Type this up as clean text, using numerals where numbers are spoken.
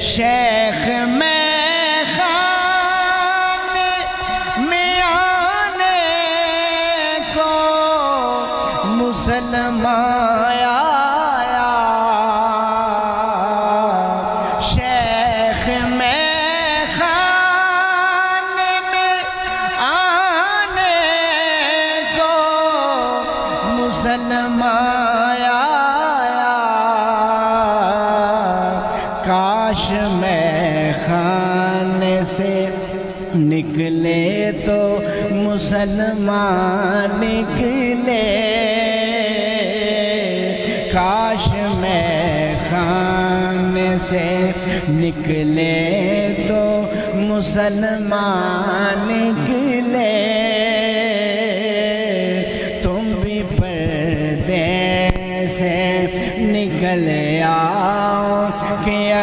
شیخ میں خانے میں آنے کو مسلمان آیا، شیخ میں خانے میں آنے کو مسلمان آیا، کاش میں خانے سے نکلے تو مسلمان نکلے، کاش میں خانے سے نکلے تو مسلمان نکلے، تم بھی پردے سے نکلے